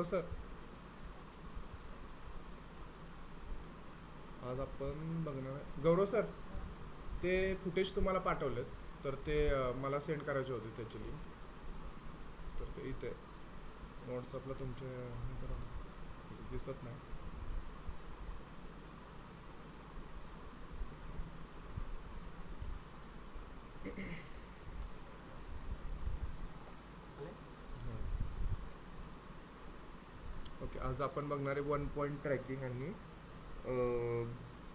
गौरव sir, आज आपण बघणार आहे गौरव सर, ते फुटेज तुम्हाला पाठवलेत, तर ते मला सेंड करायचे होते त्याची लिंक. तर ते इथे व्हॉट्सअपला तुमचे हे करा, दिसत नाही. ओके, आज आपण बघणारे 1 पॉईंट ट्रॅकिंग आणि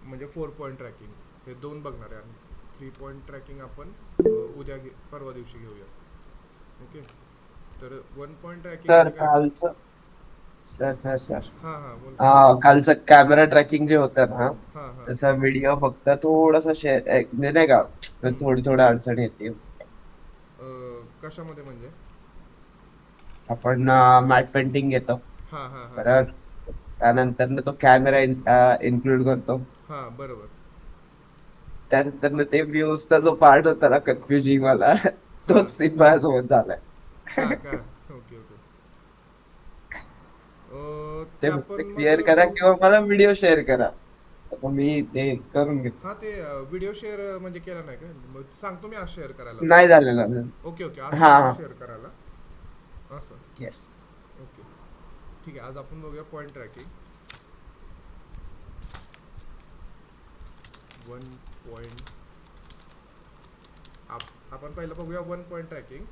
म्हणजे 4 पॉईंट ट्रॅकिंग, हे दोन बघणार आहे. आणि 3 पॉईंट ट्रॅकिंग आपण उद्या परवा दिवशी घेऊया. ओके, तर 1 पॉईंट ट्रॅकिंग सर म्हणजे काय? कालचं सर सर सर हां हां, बोल. कालचं कॅमेरा ट्रॅकिंग जे होतं ना, हां हां. त्याचा व्हिडिओ फक्त थोडासा शेअर म्हणजे नाही का, थोडी थोडी अडचण येते. कशामध्ये म्हणजे? आपण मॅट पेंटिंग घेतो हां हां हां. बरोबर, त्यानंतर तो कॅमेरा इन्क्लूड करतो, हां, बरोबर. त्यानंतर ते व्ह्यूजचा जो पार्ट होता ना कन्फ्युजिंग वाला, हां तोच सीन माझ्यासोबत झालाय. हां का. Okay okay. ते त्या फक्त पण मग क्लिअर करा बघू. किंवा मला व्हिडिओ शेअर करा, तर मी ते करून घेतो. हां, ते व्हिडिओ शेअर म्हणजे केला नाही का? मग सांगतो मी आज शेअर करायला नाही तुम्हाला. झालेलं अजून. ओके ओके, आज हा सांगतो हा. शेअर करायला. असं. येस. ओके, ठीक आहे. आज आपण बघूया पॉईंट ट्रॅकिंग. 1 पॉईंट. आपण पहिलं बघूया 1 पॉईंट ट्रॅकिंग.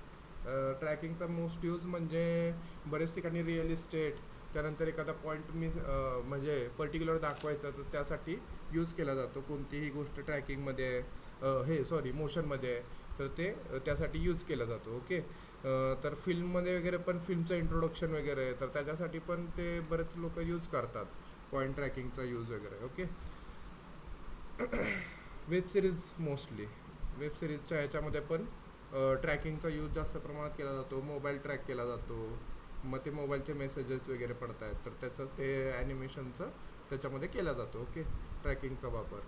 ट्रॅकिंगचा मोस्ट यूज म्हणजे बरेच ठिकाणी रिअल इस्टेट, त्यानंतर एखादा पॉईंट मी म्हणजे पर्टिक्युलर दाखवायचा, तर त्यासाठी यूज केला जातो. कोणतीही गोष्ट ट्रॅकिंगमध्ये हे सॉरी मोशनमध्ये, तर ते त्यासाठी यूज केला जातो. ओके. तर फिल्ममध्ये वगैरे पण, फिल्मचं इंट्रोडक्शन वगैरे, तर त्याच्यासाठी पण ते बरेच लोक यूज करतात पॉईंट ट्रॅकिंगचा यूज वगैरे. Okay. Web series mostly, web सिरीजच्या ह्याच्यामध्ये पण ट्रॅकिंगचा यूज जास्त प्रमाणात केला जातो. मोबाईल ट्रॅक केला जातो, मग ते मोबाईलचे मेसेजेस वगैरे पडत आहेत, तर त्याचं ते ॲनिमेशनचं त्याच्यामध्ये केला जातो. ओके, ट्रॅकिंगचा वापर.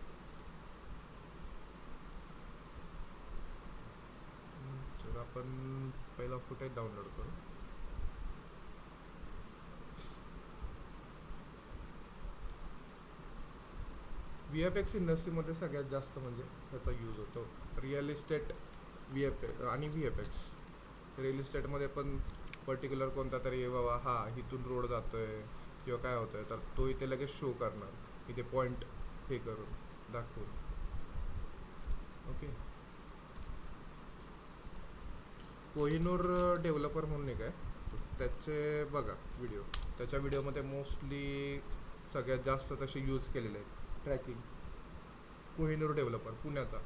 तर आपण पहिला फुटेज डाउनलोड करू. व्ही एफ एक्स इंडस्ट्रीमध्ये सगळ्यात जास्त म्हणजे ह्याचा यूज होतो. रिअल इस्टेट, आणि व्ही एफ एक्स. रिअल इस्टेटमध्ये पण पर्टिक्युलर कोणता तरी बाबा, हा इथून रोड जातोय किंवा काय होतंय, तर तो इथे लगेच शो करणार, इथे पॉईंट हे करून दाखवून. ओके. कोहिनूर डेव्हलपर म्हणून एक आहे, तर त्याचे बघा व्हिडिओ. त्याच्या व्हिडिओमध्ये मोस्टली सगळ्यात जास्त तसे यूज केलेले आहेत ट्रॅकिंग. कोहिनूर डेव्हलपर पुण्याचा.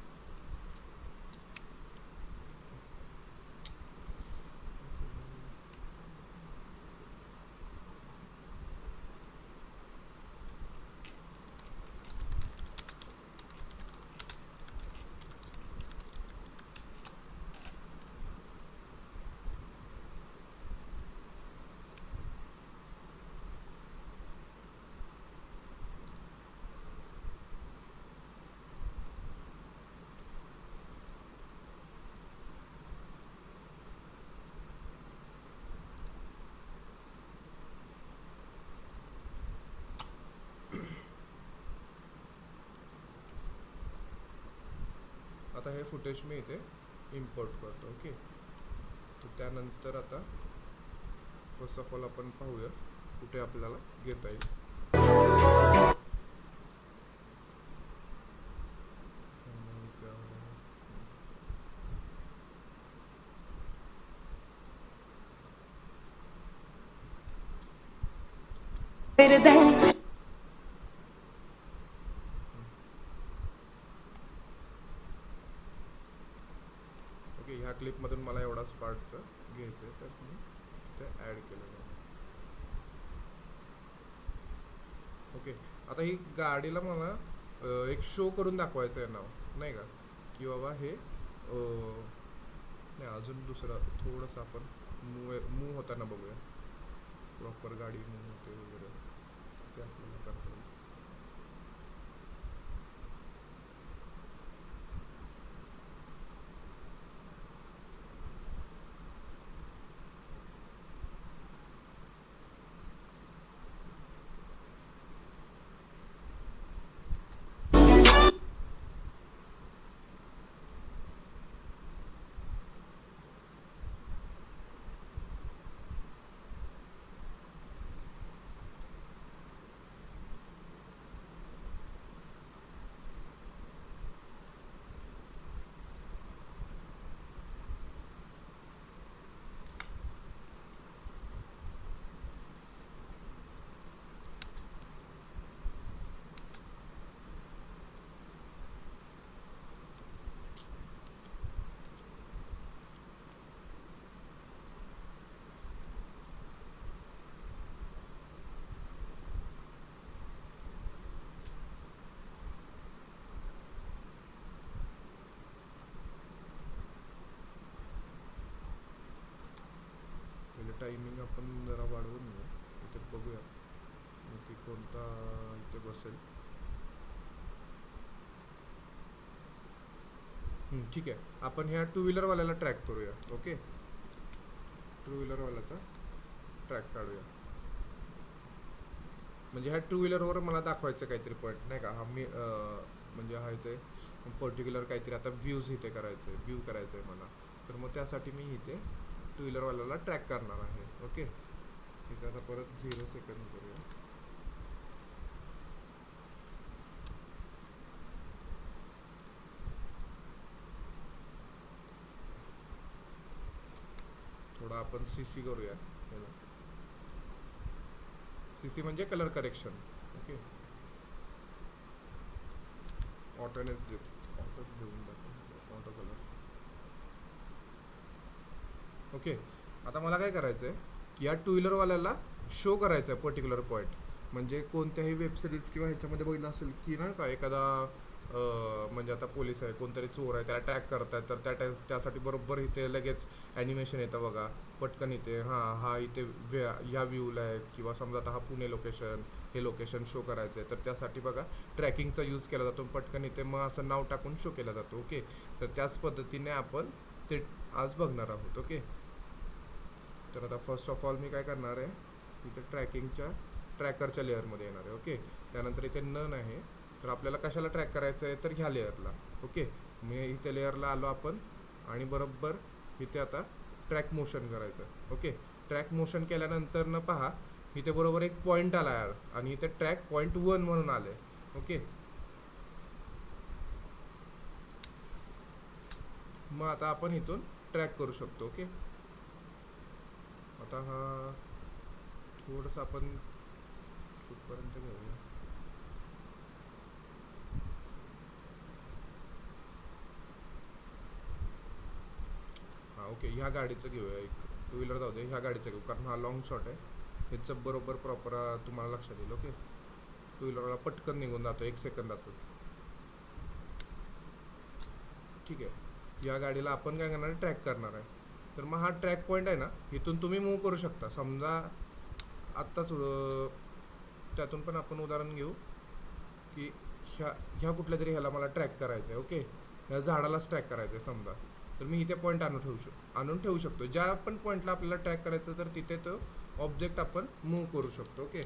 आता हे फुटेज मी इथे इम्पोर्ट करतो. ओके. तर त्यानंतर आता फर्स्ट ऑफ ऑल आपण पाहूया कुठे आपल्याला घेता येईल. ओके, ह्या क्लिपमधून मला एवढाच पार्टचं घ्यायचं आहे, तर मी इथे ॲड केलेलं आहे. ओके. आता ही गाडीला मला एक शो करून दाखवायचं आहे नाव, नाही का, की बाबा हे नाही, अजून दुसरं थोडंसं आपण मूव होताना बघूया. प्रॉपर गाडी मूव होते वगैरे, ते आपल्याला करता येईल. कोणता इथे बसेल. ठीक आहे, आपण ह्या टू व्हीलरवाल्याला ट्रॅक करूया. ओके, टू व्हीलरवाल्याचा ट्रॅक काढूया. म्हणजे ह्या टू व्हीलरवर मला दाखवायचं काहीतरी पॉईंट नाही का, हा मी म्हणजे हा इथे पर्टिक्युलर काहीतरी आता व्ह्यूज इथे करायचं आहे, व्ह्यू करायचं आहे मला. तर मग त्यासाठी मी इथे टू व्हीलरवाल्याला ट्रॅक करणार आहे. ओके, इथे आता परत 0 सेकंड करूया. थोडा आपण CC करूया. CC म्हणजे कलर करेक्शन. ओके, ऑटोच देऊन टाकू, ऑटो कलर. ओके, आता मला काय करायचं आहे की या टू व्हीलरवाल्याला शो करायचं आहे पर्टिक्युलर पॉईंट. म्हणजे कोणत्याही वेबसिरीज किंवा ह्याच्यामध्ये बघितलं असेल की ना का एखादा म्हणजे आता पोलीस आहे, कोणतरी चोर आहे, त्याला ट्रॅक करतायत, तर त्यासाठी बरोबर इथे लगेच ॲनिमेशन येतं बघा. पटकन इथे हा इथे ह्या व्ह्यूला आहे, किंवा समजा आता हा पुणे लोकेशन, हे लोकेशन शो करायचं आहे, तर त्यासाठी बघा ट्रॅकिंगचा यूज केला जातो. पटकन इथे मग असं नाव टाकून शो केला जातो. ओके, तर त्याच पद्धतीने आपण ते आज बघणार आहोत. ओके, तर आता फर्स्ट ऑफ ऑल मी काय करणार आहे, इथे ट्रॅकरच्या लेअरमध्ये येणार आहे. ओके, त्यानंतर इथे नन आहे, तर आपल्याला कशाला ट्रॅक करायचं आहे, तर ह्या लेअरला. ओके, मी इथे लेअरला आलो आपण, आणि बरोबर इथे आता ट्रॅक मोशन करायचं आहे. ओके, ट्रॅक मोशन केल्यानंतर न पहा इथे बरोबर एक पॉईंट आला यार, आणि इथे ट्रॅक पॉईंट 1 म्हणून आले. ओके, मग आता आपण इथून ट्रॅक करू शकतो. ओके, आता हा थोडंसं आपण कुठपर्यंत घेऊया. हां, ओके, ह्या गाडीचं घेऊया. एक टू व्हीलर जाऊ दे, ह्या गाडीचं घेऊ, कारण हा लॉंग शॉट आहे. ह्याचं बरोबर प्रॉपर तुम्हाला लक्षात येईल. ओके, टू व्हीलरला पटकन निघून जातो 1 सेकंदातच. ठीक आहे, या गाडीला आपण काय करणार आहे, ट्रॅक करणार आहे. तर मग हा ट्रॅक पॉईंट आहे ना, इथून तुम्ही मूव्ह करू शकता. समजा आत्ताच त्यातून पण आपण उदाहरण घेऊ की ह्या कुठल्या तरी ह्याला मला ट्रॅक करायचं आहे. ओके, ह्या झाडालाच ट्रॅक करायचं आहे समजा, तर मी इथे पॉईंट आणून ठेवू शकतो. ज्या पण पॉईंटला आपल्याला ट्रॅक करायचं, तर तिथे तो ऑब्जेक्ट आपण मूव्ह करू शकतो. ओके,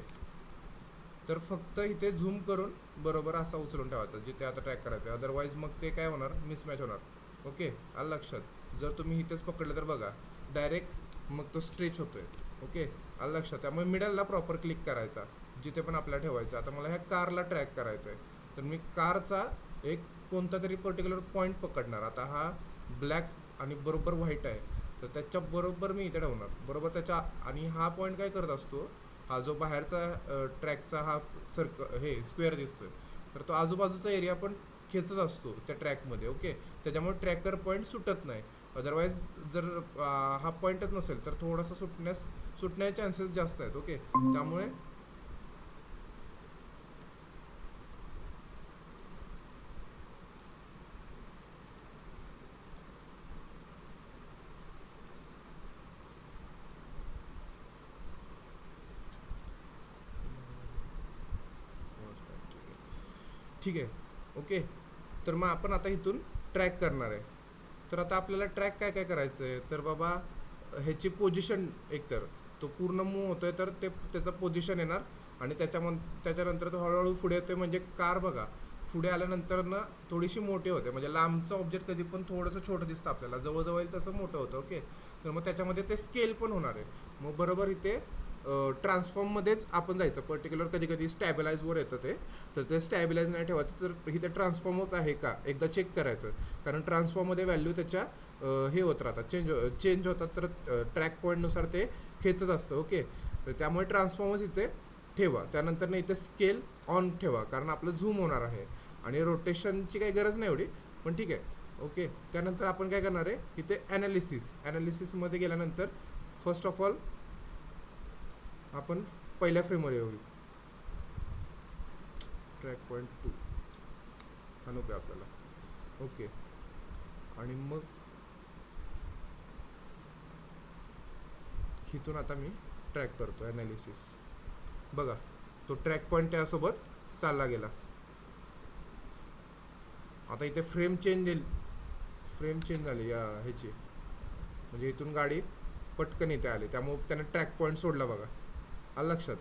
तर फक्त इथे झूम करून बरोबर असा उचलून ठेवायचा जिथे आता ट्रॅक करायचं आहे. अदरवाईज मग ते काय होणार, मिसमॅच होणार. ओके, आलं लक्षात. जर तुम्ही इथेच पकडलं तर बघा डायरेक्ट मग तो स्ट्रेच होतोय. ओके, आलं लक्षात. त्यामुळे मिडलला प्रॉपर क्लिक करायचा जिथे पण आपल्याला ठेवायचं. आता मला ह्या कारला ट्रॅक करायचं आहे, तर मी कारचा एक कोणता तरी पर्टिक्युलर पॉईंट पकडणार. आता हा ब्लॅक आणि बरोबर व्हाईट आहे, तर त्याच्या बरोबर मी इथे ठेवणार बरोबर त्याच्या. आणि हा पॉईंट काय करत असतो, हा जो बाहेरचा ट्रॅकचा हा हे स्क्वेअर दिसतोय, तर तो आजूबाजूचा एरिया पण खेचत असतो त्या ट्रॅकमध्ये. ओके, त्याच्यामुळे ट्रॅकर पॉईंट सुटत नाही. अदरवाईज जर हा पॉईंटच नसेल तर थोडासा सुटण्याचे चान्सेस जास्त आहेत. ओके, त्यामुळे ठीक आहे. ओके, तर मग आपण आता इथून ट्रॅक करणार आहे. तर आता आपल्याला ट्रॅक काय काय करायचं आहे, तर बाबा ह्याची पोझिशन एकतर तो पूर्ण मूव्ह होतोय, तर त्याचं पोझिशन येणार, आणि त्याच्यानंतर तो हळूहळू पुढे येतोय. म्हणजे कार बघा पुढे आल्यानंतर ना थोडीशी मोठी होते. म्हणजे लांबचं ऑब्जेक्ट कधी पण थोडंसं छोटं दिसतं आपल्याला, जवळ येईल तसं मोठं होतं. ओके, तर मग त्याच्यामध्ये ते स्केल पण होणार आहे. मग बरोबर इथे ट्रान्सफॉर्ममध्येच आपण जायचं. पर्टिक्युलर कधी कधी स्टॅबिलाइजवर येतं ते, तर ते स्टॅबिलाइज नाही ठेवायचं. तर इथे ट्रान्सफॉर्मच आहे का एकदा चेक करायचं, कारण ट्रान्सफॉर्ममध्ये व्हॅल्यू त्याच्या हे होत राहतात, चेंज होतात. तर ट्रॅक पॉईंटनुसार ते खेचत असतं. ओके, तर त्यामुळे ट्रान्सफॉर्मच इथे ठेवा. त्यानंतर इथे स्केल ऑन ठेवा, कारण आपलं झूम होणार आहे, आणि रोटेशनची काही गरज नाही एवढी, पण ठीक आहे. ओके, त्यानंतर आपण काय करणार आहे, इथे ॲनालिसिसमध्ये गेल्यानंतर फर्स्ट ऑफ ऑल आपण पहिल्या फ्रेमवर येऊ. ट्रॅक पॉईंट 2 हा नको आपल्याला. ओके, आणि मग इथून आता मी ट्रॅक करतो ॲनालिसिस. बघा तो ट्रॅक पॉईंट त्यासोबत चालला गेला. आता इथे फ्रेम चेंज झाली या ह्याची, म्हणजे इथून गाडी पटकन इथे आली, त्यामुळे त्याने ट्रॅक पॉईंट सोडला बघा. आलं लक्षात.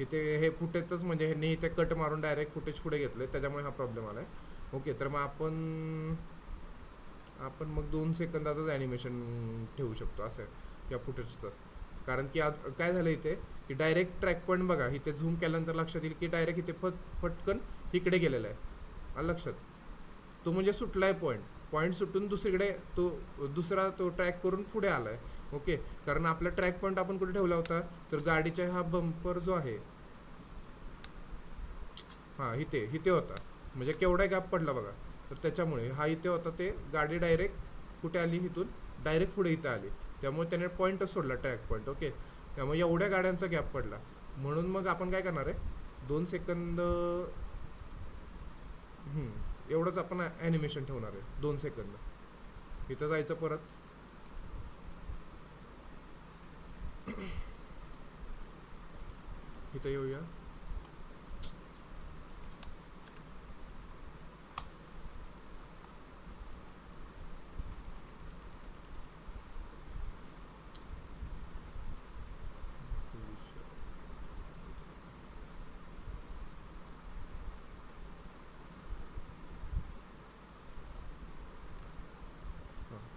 इथे हे फुटेजच म्हणजे ह्यांनी इथे कट मारून डायरेक्ट फुटेज पुढे घेतलं, त्याच्यामुळे हा प्रॉब्लेम आला आहे. ओके, तर मग आपण मग 2 सेकंदातच ॲनिमेशन ठेवू शकतो असं आहे या फुटेजचं. कारण की आज काय झालं इथे की डायरेक्ट ट्रॅक पॉईंट बघा, इथे झूम केल्यानंतर लक्षात येईल की डायरेक्ट इथे पटकन इकडे गेलेला आहे. आलं लक्षात. तो म्हणजे सुटला आहे पॉईंट सुटून दुसरीकडे दुसरा तो ट्रॅक करून पुढे आला आहे. ओके, कारण आपला ट्रॅक पॉईंट आपण कुठे ठेवला होता, तर गाडीचा हा बंपर जो आहे हा इथे होता. म्हणजे केवढा गॅप पडला बघा. तर त्याच्यामुळे हा इथे होता, ते गाडी डायरेक्ट कुठे आली, इथून डायरेक्ट पुढे इथं आली, त्यामुळे त्याने पॉईंटच सोडला, ट्रॅक पॉईंट. ओके, त्यामुळे एवढ्या गाड्यांचा गॅप पडला. म्हणून मग आपण काय करणार आहे, 2 सेकंद एवढंच आपण ॲनिमेशन ठेवणार आहे. 2 सेकंद इथं जायचं, परत इथं येऊया.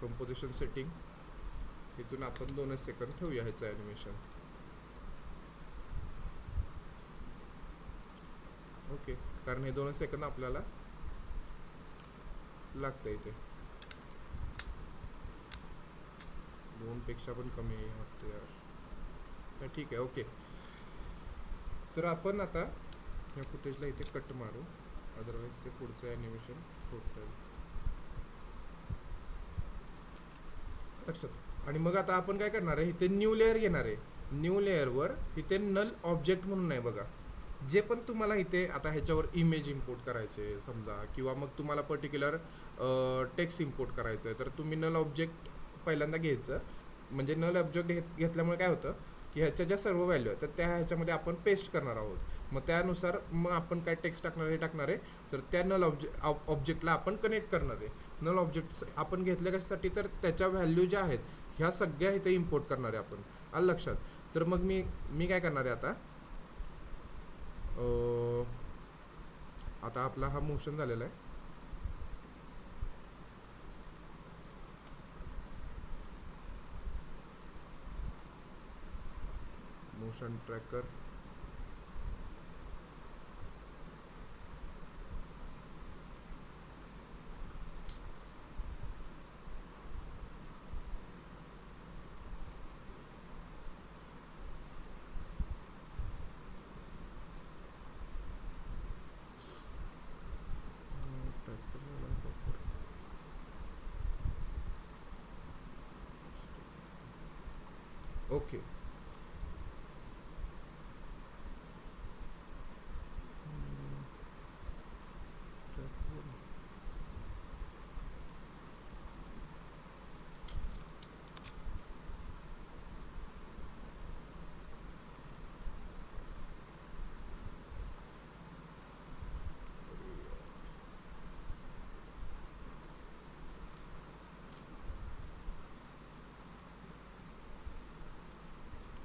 कंपोजिशन सेटिंग, इथून आपण 2च सेकंद ठेवूया ह्याचं ॲनिमेशन. ओके, कारण हे 2च सेकंद आपल्याला लागतं इथे. 2 पेक्षा पण कमी वाटतं यार. ठीक आहे. ओके, तर आपण आता या फुटेजला इथे कट मारू, अदरवाईज ते पुढचं ॲनिमेशन होत राहील. लक्षात. आणि मग आता आपण काय करणार आहे, इथे न्यू लेअर घेणार आहे. न्यू लेअरवर इथे नल ऑब्जेक्ट म्हणून आहे बघा. जे पण तुम्हाला इथे आता ह्याच्यावर इमेज इम्पोर्ट करायचे समजा, किंवा मग तुम्हाला पर्टिक्युलर टेक्स्ट इम्पोर्ट करायचं आहे, तर तुम्ही नल ऑब्जेक्ट पहिल्यांदा घ्यायचं. म्हणजे नल ऑब्जेक्ट घेतल्यामुळे काय होतं की ह्याच्या ज्या सर्व व्हॅल्यू आहेत तर त्या ह्याच्यामध्ये आपण पेस्ट करणार आहोत. मग त्यानुसार मग आपण काय टेक्स्ट टाकणार आहे, तर त्या नल ऑब्जेक्टला आपण कनेक्ट करणार आहे. नल ऑब्जेक्ट आपण घेतल्या कशासाठी, तर त्याच्या व्हॅल्यू ज्या आहेत ह्या सगळ्या इथे इम्पोर्ट करणार आहे आपण. आलं लक्षात. तर मग मी काय करणार आहे आता आपला हा मोशन झालेला आहे. Motion tracker, okay.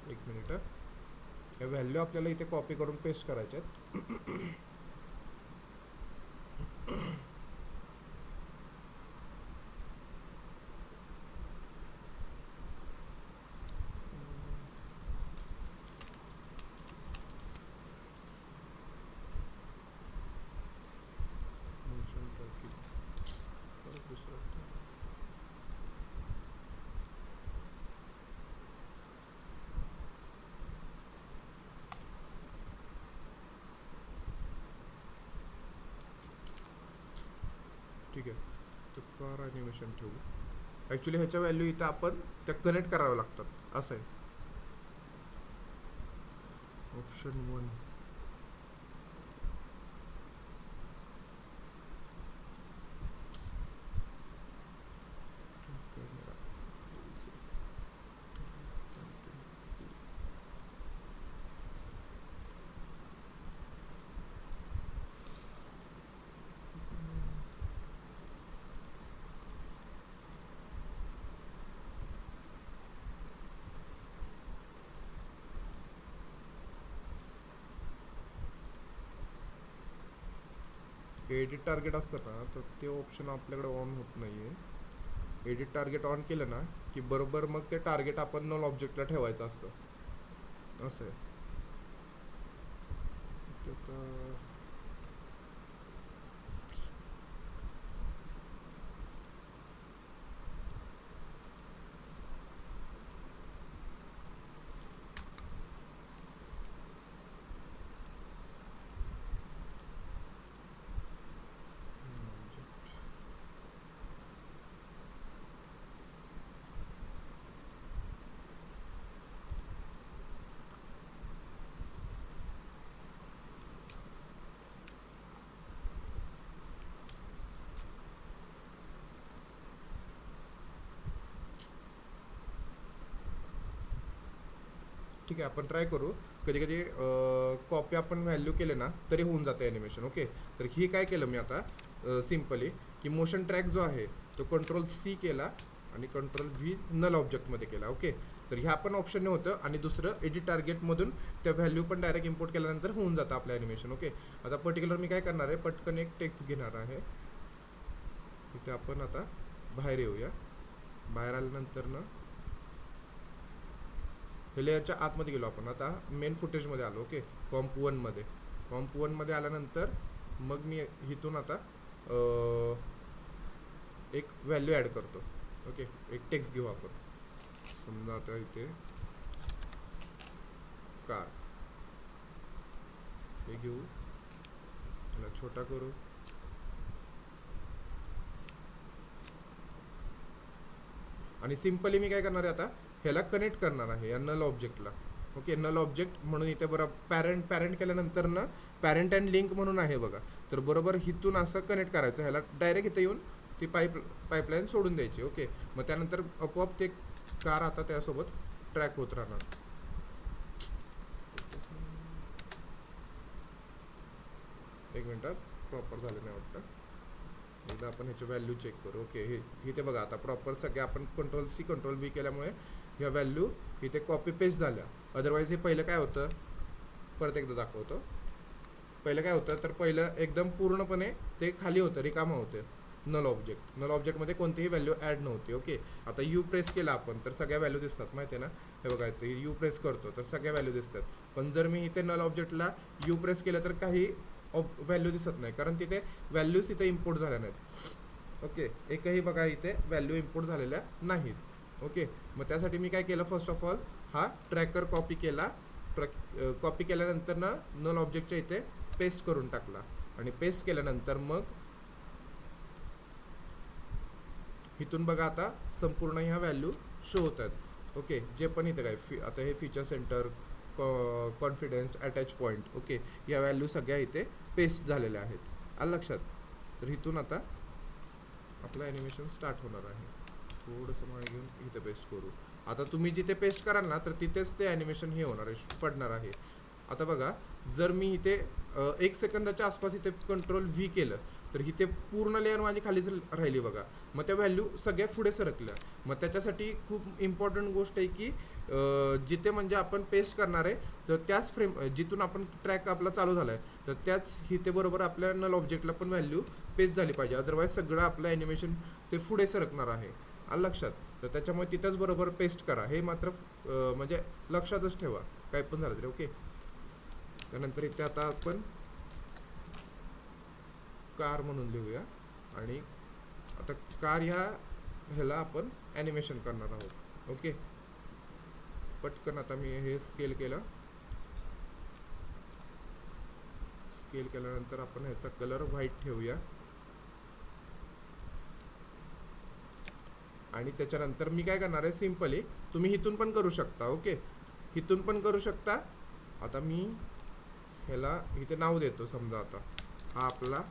एक मिनिट. या व्हॅल्यू आपल्याला इथे कॉपी करून पेस्ट करायच्या आहेत. मोशन ट्रॅकिंग परत दुसरा. ठीक आहे, तर कार ॲनिमेशन ठेवू. ॲक्च्युली ह्याच्या व्हॅल्यू इथं आपण त्या कनेक्ट कराव्या लागतात, असं आहे. ऑप्शन 1, हे एडिट टार्गेट असतं ना, तर ते ऑप्शन आपल्याकडे ऑन होत नाही आहे. एडिट टार्गेट ऑन केलं ना की बरोबर मग ते टार्गेट आपण नल ऑब्जेक्टला ठेवायचं असतं. असं आहे ते तर. ठीक आहे, आपण ट्राय करू. कधी कधी कॉपी आपण व्हॅल्यू केले ना तरी होऊन जाते ॲनिमेशन. ओके, तर ही काय केलं मी आता सिम्पली की मोशन ट्रॅक जो आहे तो कंट्रोल-C केला आणि कंट्रोल-V नल ऑब्जेक्टमध्ये केला. ओके, तर ह्या पण ऑप्शनने होतं आणि दुसरं एडिट टार्गेटमधून त्या व्हॅल्यू पण डायरेक्ट इम्पोर्ट केल्यानंतर होऊन जातं आपलं ॲनिमेशन. ओके, आता पर्टिक्युलर मी काय करणार आहे, पटकन एक टेक्स्ट घेणार आहे. इथे आपण आता बाहेर येऊया. बाहेर आल्यानंतर ना हे लेअरच्या आतमध्ये गेलो आपण. आता मेन फुटेजमध्ये आलो. ओके, कॉम्प 1मध्ये. कॉम्प 1मध्ये आल्यानंतर मग मी इथून आता एक व्हॅल्यू ॲड करतो. ओके, एक टेक्स्ट घेऊ आपण. समजा आता इथे कार हे घेऊ, त्याला छोटा करू आणि सिम्पली मी काय करणार आहे आता, ह्याला कनेक्ट करणार आहे या नल ऑब्जेक्टला. ओके, नल ऑब्जेक्ट म्हणून इथे बरं पॅरेंट केल्यानंतर ना पॅरेंट अँड लिंक म्हणून आहे बघा. तर बरोबर इथून असं कनेक्ट करायचं, ह्याला डायरेक्ट इथे येऊन ती पाईपलाईन सोडून द्यायची. ओके, मग त्यानंतर आपोआप ते कार आता त्यासोबत ट्रॅक होत राहणार. एक मिनटात प्रॉपर झालं नाही वाटतं. एकदा आपण ह्याची व्हॅल्यू चेक करू. ओके, हे इथे बघा आता प्रॉपर सगळे आपण कंट्रोल-C कंट्रोल-V केल्यामुळे ह्या व्हॅल्यू इथे कॉपी पेस्ट झाल्या. अदरवाईज हे पहिलं काय होतं, परत एकदा दाखवतो. पहिलं काय होतं, तर पहिलं एकदम पूर्णपणे ते खाली होतं, रिकामं होतं नल ऑब्जेक्ट. नल ऑब्जेक्टमध्ये कोणतीही व्हॅल्यू ॲड नव्हती. ओके, आता यू प्रेस केला आपण तर सगळ्या व्हॅल्यू दिसतात, माहिती आहे ना. हे बघा इथे यू प्रेस करतो तर सगळ्या व्हॅल्यू दिसतात. पण जर मी इथे नल ऑब्जेक्टला यू प्रेस केलं तर काही व्हॅल्यू दिसत नाही, कारण तिथे व्हॅल्यूज इथे इम्पोर्ट झाल्या नाहीत. ओके, एकही बघा इथे व्हॅल्यू इम्पोर्ट झालेल्या नाहीत. ओके, मग त्यासाठी मी काय केलं, फर्स्ट ऑफ ऑल हा ट्रॅकर कॉपी केला. कॉपी केल्यानंतर ना नल ऑब्जेक्टच्या इथे पेस्ट करून टाकला आणि पेस्ट केल्यानंतर मग इथून बघा आता संपूर्ण ह्या व्हॅल्यू शो होतात. ओके, जे पण इथे काय आता हे feature centre, confidence, attach point, okay, या व्हॅल्यू सगळ्या इथे पेस्ट झालेल्या आहेत. आलं लक्षात. तर इथून आता आपलं ॲनिमेशन स्टार्ट होणार आहे. थोडंसं मागे घेऊन इथे पेस्ट करू. आता तुम्ही जिथे पेस्ट कराल ना तर तिथेच ते ॲनिमेशन हे होणार आहे, पडणार आहे. आता बघा, जर मी इथे 1 सेकंदाच्या आसपास इथे कंट्रोल-V केलं तर इथे पूर्ण लेअर माझी खालीच राहिली बघा. मग त्या व्हॅल्यू सगळ्या पुढे सरकल्या. मग त्याच्यासाठी खूप इम्पॉर्टंट गोष्ट आहे की जिथे म्हणजे आपण पेस्ट करणार आहे तर त्याच फ्रेम जिथून आपण ट्रॅक आपला चालू झाला आहे तर त्याच इथे बरोबर आपल्या नल ऑब्जेक्टला पण व्हॅल्यू पेस्ट झाली पाहिजे. अदरवाईज सगळं आपलं ॲनिमेशन ते पुढे सरकणार आहे. आलं लक्षात. तर त्याच्यामुळे तिथंच बरोबर पेस्ट करा, हे मात्र म्हणजे लक्षातच ठेवा, काय पण झालं तरी. ओके, त्यानंतर इथे आता आपण कार म्हणून लिहूया आणि आता कार ह्याला आपण ॲनिमेशन करणार आहोत. ओके, पटकन आता मी हे स्केल केलं. स्केल केल्यानंतर आपण ह्याचा कलर व्हाईट ठेवूया आणि त्याच्यानंतर मी काय करणार आहे, सिम्पली तुम्ही इथून पण करू शकता. ओके, इथून पण करू शकता. आता मी ह्याला इथे नाव देतो. समजा आता हा आपला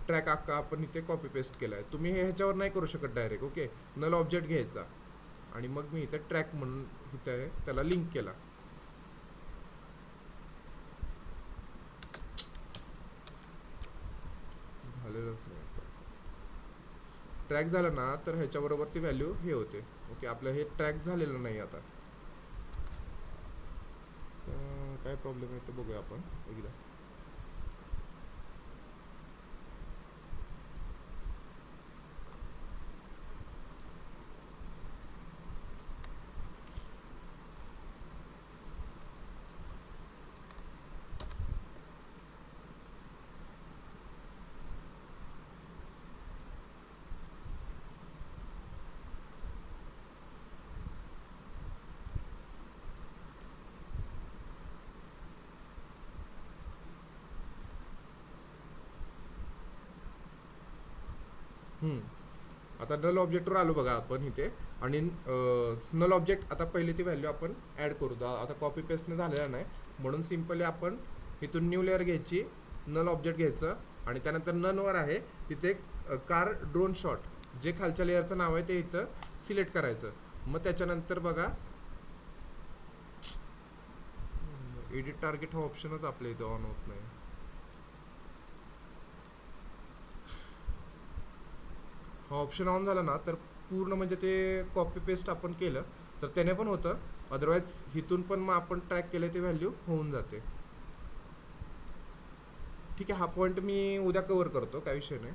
ट्रॅक अख्खा आपण इथे कॉपी पेस्ट केला आहे. तुम्ही हे ह्याच्यावर नाही करू शकत डायरेक्ट. ओके, नल ऑब्जेक्ट घ्यायचा आणि मग मी इथे ट्रॅक म्हणून इथे त्याला लिंक केला. झालेलंच नाही. ट्रॅक झालं ना तर ह्याच्याबरोबर ती व्हॅल्यू हे होते. ओके, आपलं हे ट्रॅक झालेलं नाही. आता काय प्रॉब्लेम आहे ते बघूया आपण एकदा. हम्म. आता नल ऑब्जेक्टवर आलो बघा आपण इथे आणि नल ऑब्जेक्ट आता पहिले ती व्हॅल्यू आपण ॲड करू. आता कॉपी पेस्टने झालेलं नाही म्हणून सिम्पली आपण इथून न्यू लेअर घ्यायची, नल ऑब्जेक्ट घ्यायचं आणि त्यानंतर ननवर आहे तिथे कार ड्रोन शॉट जे खालच्या लेअरचं नाव आहे ते इथं सिलेक्ट करायचं. मग त्याच्यानंतर बघा एडिट टार्गेट हा ऑप्शनच आपल्या इथं ऑन होत नाही. हा ऑप्शन ऑन झाला ना तर पूर्ण म्हणजे ते कॉपी पेस्ट आपण केलं तर त्याने पण होतं, अदरवाईज इथून पण मग आपण ट्रॅक केले ते व्हॅल्यू होऊन जाते. ठीक आहे, हा पॉईंट मी उद्या कव्हर करतो, काय विषय नाही,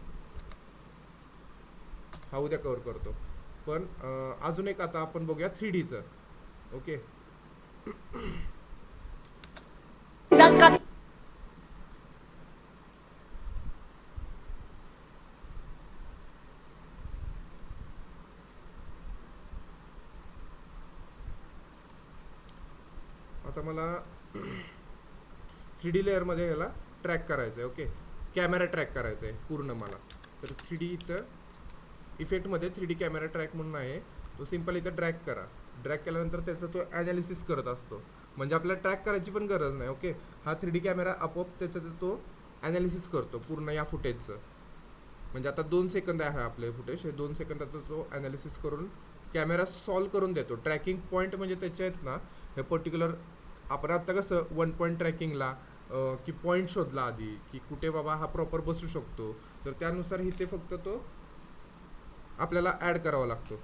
हा उद्या कव्हर करतो. पण अजून एक आता आपण बघूया 3Dचं. ओके, आता मला 3D लेअरमध्ये याला ट्रॅक करायचं आहे. ओके, कॅमेरा ट्रॅक करायचा आहे पूर्ण मला. तर 3D इथं इफेक्टमध्ये 3D कॅमेरा ट्रॅक म्हणून आहे, तो सिम्पल इथं ड्रॅग करा. ड्रॅग केल्यानंतर त्याचा तो ॲनालिसिस करत असतो, म्हणजे आपल्याला ट्रॅक करायची पण गरज नाही. ओके, हा 3D कॅमेरा आपोआप त्याचं तो ॲनालिसिस करतो पूर्ण या फुटेजचं. म्हणजे आता 2 सेकंद आहे आपले फुटेज, हे 2 सेकंदाचा तो ॲनालिसिस करून कॅमेरा सॉल्व करून देतो. ट्रॅकिंग पॉईंट म्हणजे त्याचे आहेत ना, हे पर्टिक्युलर आपण आत्ता कसं 1 पॉईंट ट्रॅकिंगला की पॉईंट शोधला आधी की कुठे बाबा हा प्रॉपर बसू शकतो, तर त्यानुसार इथे फक्त तो आपल्याला ॲड करावा लागतो.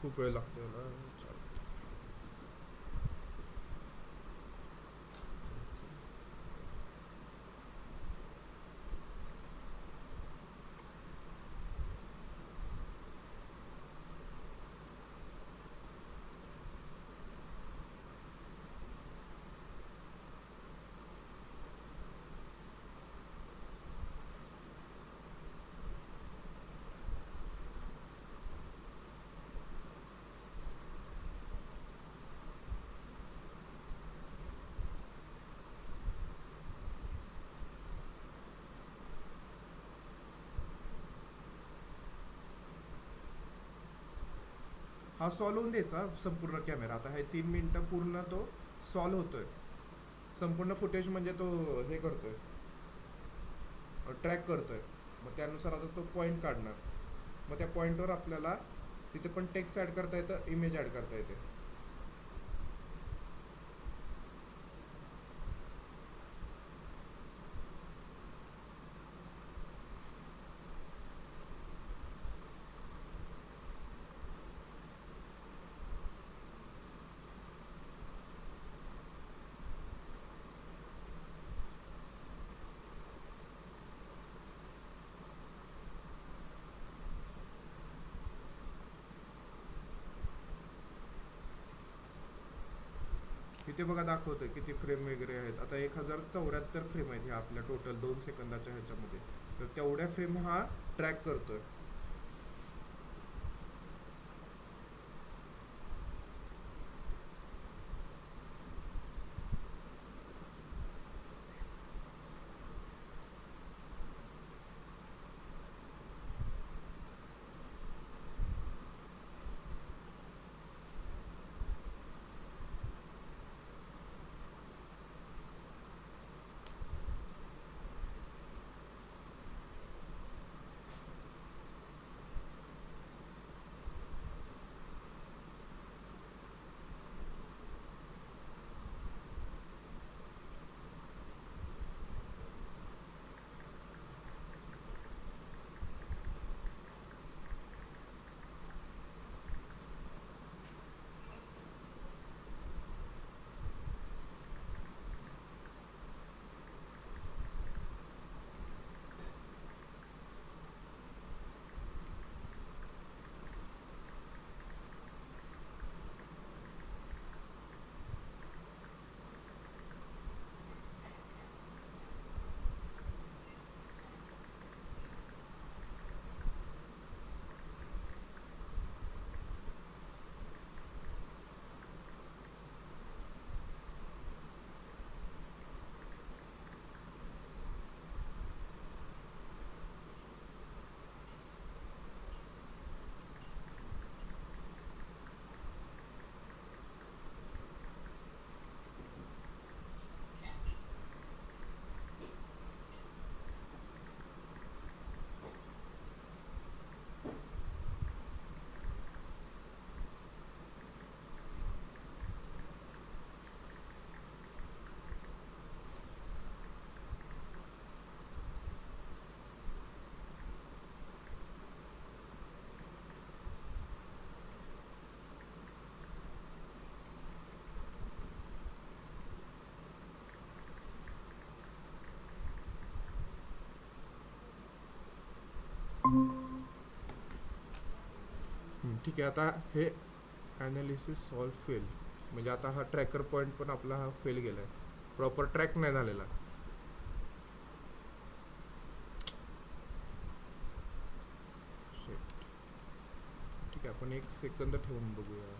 खूप वेळ लागतो याला. हा सॉल्व होऊन द्यायचा संपूर्ण कॅमेरा. आता हे 3 मिनटं पूर्ण तो सॉल्व होतोय, संपूर्ण फुटेज म्हणजे तो हे करतोय, ट्रॅक करतोय. मग त्यानुसार आता तो पॉईंट काढणार, मग त्या पॉईंटवर आपल्याला तिथे पण टेक्स्ट ॲड करता येतं, इमेज ॲड करता येते. इथे बघा दाखवतोय किती फ्रेम वगैरे आहेत. आता 1074 फ्रेम आहेत ह्या आपल्या टोटल 2 सेकंदाच्या ह्याच्यामध्ये, तर तेवढ्या फ्रेम हा ट्रॅक करतोय. ठीक आहे. आता हे ॲनालिसिस सॉल्व फेल म्हणजे आता हा ट्रॅकर पॉईंट पण आपला हा फेल गेला आहे, प्रॉपर ट्रॅक नाही झालेला. Shit. ठीक आहे, आपण एक सेकंद ठेवून बघूया.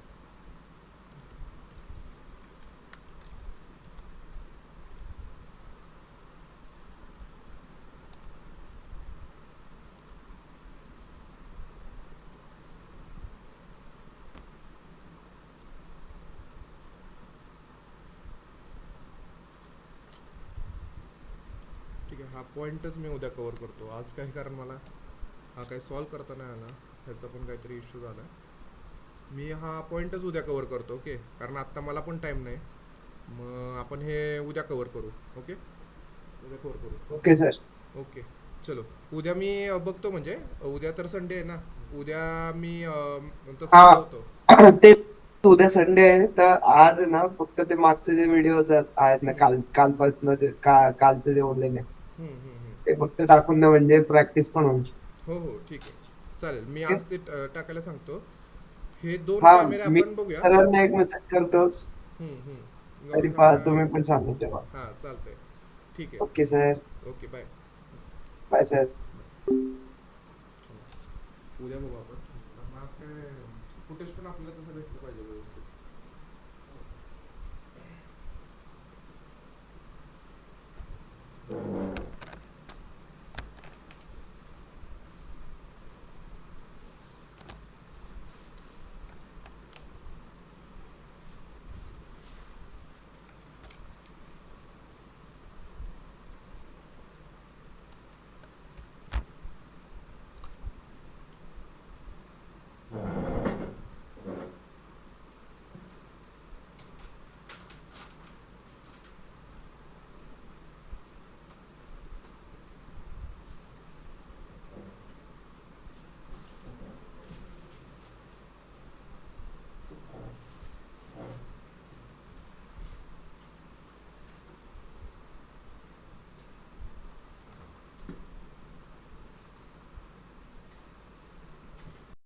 ठीक आहे, हा पॉईंटच मी उद्या कवर करतो. आज काही कारण मला हा काही सॉल्व करता नाही आला, ह्याचा पण काहीतरी इश्यू झाला. मी हा पॉईंटच उद्या कवर करतो. ओके, कारण आत्ता मला पण टाईम नाही. मग आपण हे उद्या कवर करू. ओके, उद्या कवर करू. Okay sir. ओके, चलो. उद्या मी बघतो, म्हणजे उद्या तर संडे आहे ना. उद्या मी तसं हा ठरवतो. ते उद्या संडे आहे तर आज आहे ना फक्त ते मागचे जे व्हिडिओ आहेत ना कालपासून कालचे जे ओनलाईन आहे हम्म, हम्म, हम्म. ते फक्त टाकून द्या म्हणजे प्रॅक्टिस पण होईल. हो हो, ठीक आहे, चालेल. मी ओके? आज ते टाकायला सांगतो. हे 2 हा कॅमेरे मी आपण बघूया. सर्वांना एक मेसेज करतोच. तरी गौरी तुम्ही पण सांगू तेव्हा. हां, चालतंय. ठीक ओके सर. आहे. Okay, bye. Bye sir. उद्या बघू आपण. आज काय फुटेज पण आपल्याला तसं भेटलं